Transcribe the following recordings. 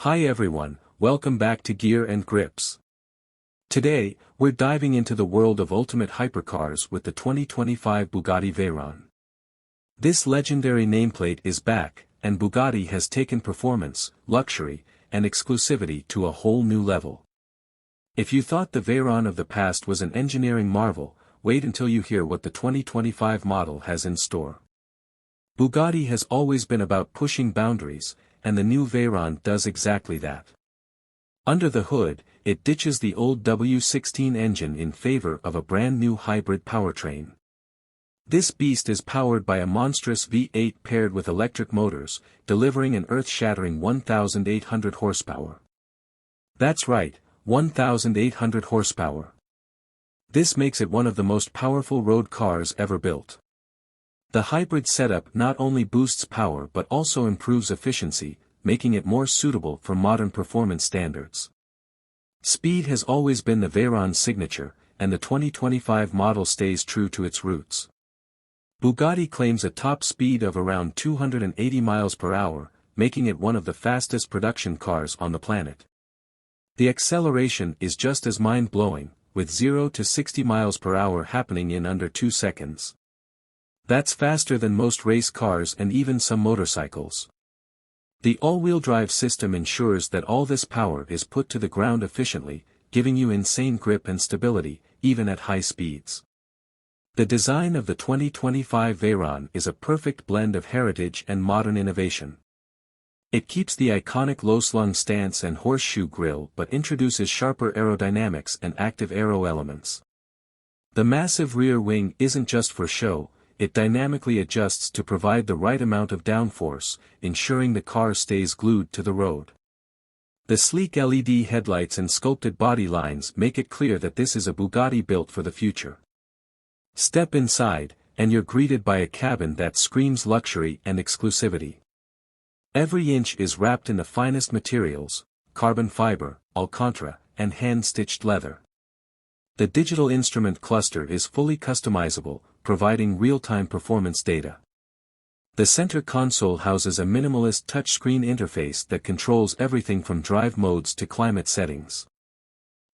Hi everyone, welcome back to Gear and Grips. Today, we're diving into the world of ultimate hypercars with the 2025 Bugatti Veyron. This legendary nameplate is back, and Bugatti has taken performance, luxury, and exclusivity to a whole new level. If you thought the Veyron of the past was an engineering marvel, wait until you hear what the 2025 model has in store. Bugatti has always been about pushing boundaries, and the new Veyron does exactly that. Under the hood, it ditches the old W16 engine in favor of a brand new hybrid powertrain. This beast is powered by a monstrous V8 paired with electric motors, delivering an earth-shattering 1,800 horsepower. That's right, 1,800 horsepower. This makes it one of the most powerful road cars ever built. The hybrid setup not only boosts power but also improves efficiency, making it more suitable for modern performance standards. Speed has always been the Veyron's signature, and the 2025 model stays true to its roots. Bugatti claims a top speed of around 280 miles per hour, making it one of the fastest production cars on the planet. The acceleration is just as mind-blowing, with 0 to 60 miles per hour happening in under 2 seconds. That's faster than most race cars and even some motorcycles. The all-wheel drive system ensures that all this power is put to the ground efficiently, giving you insane grip and stability, even at high speeds. The design of the 2025 Veyron is a perfect blend of heritage and modern innovation. It keeps the iconic low-slung stance and horseshoe grille but introduces sharper aerodynamics and active aero elements. The massive rear wing isn't just for show, it dynamically adjusts to provide the right amount of downforce, ensuring the car stays glued to the road. The sleek LED headlights and sculpted body lines make it clear that this is a Bugatti built for the future. Step inside, and you're greeted by a cabin that screams luxury and exclusivity. Every inch is wrapped in the finest materials, carbon fiber, Alcantara, and hand-stitched leather. The digital instrument cluster is fully customizable, providing real-time performance data. The center console houses a minimalist touchscreen interface that controls everything from drive modes to climate settings.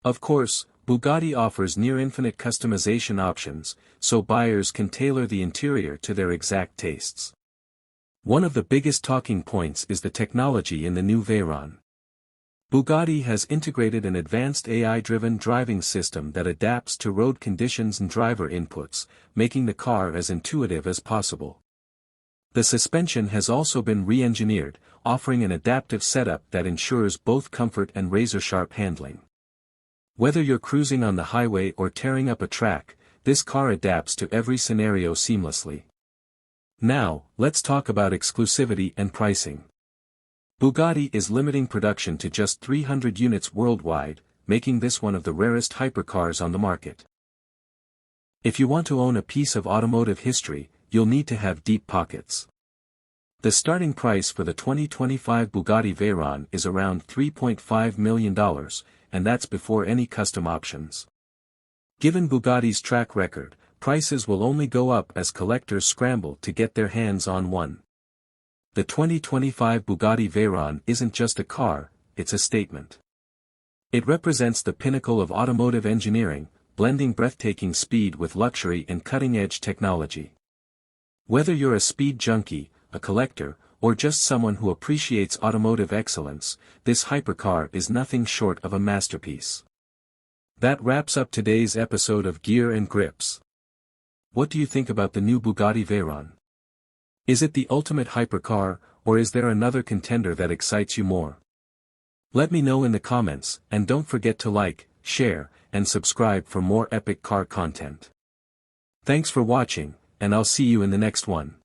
Of course, Bugatti offers near-infinite customization options, so buyers can tailor the interior to their exact tastes. One of the biggest talking points is the technology in the new Veyron. Bugatti has integrated an advanced AI-driven driving system that adapts to road conditions and driver inputs, making the car as intuitive as possible. The suspension has also been re-engineered, offering an adaptive setup that ensures both comfort and razor-sharp handling. Whether you're cruising on the highway or tearing up a track, this car adapts to every scenario seamlessly. Now, let's talk about exclusivity and pricing. Bugatti is limiting production to just 300 units worldwide, making this one of the rarest hypercars on the market. If you want to own a piece of automotive history, you'll need to have deep pockets. The starting price for the 2025 Bugatti Veyron is around $3.5 million, and that's before any custom options. Given Bugatti's track record, prices will only go up as collectors scramble to get their hands on one. The 2025 Bugatti Veyron isn't just a car, it's a statement. It represents the pinnacle of automotive engineering, blending breathtaking speed with luxury and cutting-edge technology. Whether you're a speed junkie, a collector, or just someone who appreciates automotive excellence, this hypercar is nothing short of a masterpiece. That wraps up today's episode of Gear and Grips. What do you think about the new Bugatti Veyron? Is it the ultimate hypercar, or is there another contender that excites you more? Let me know in the comments, and don't forget to like, share, and subscribe for more epic car content. Thanks for watching, and I'll see you in the next one.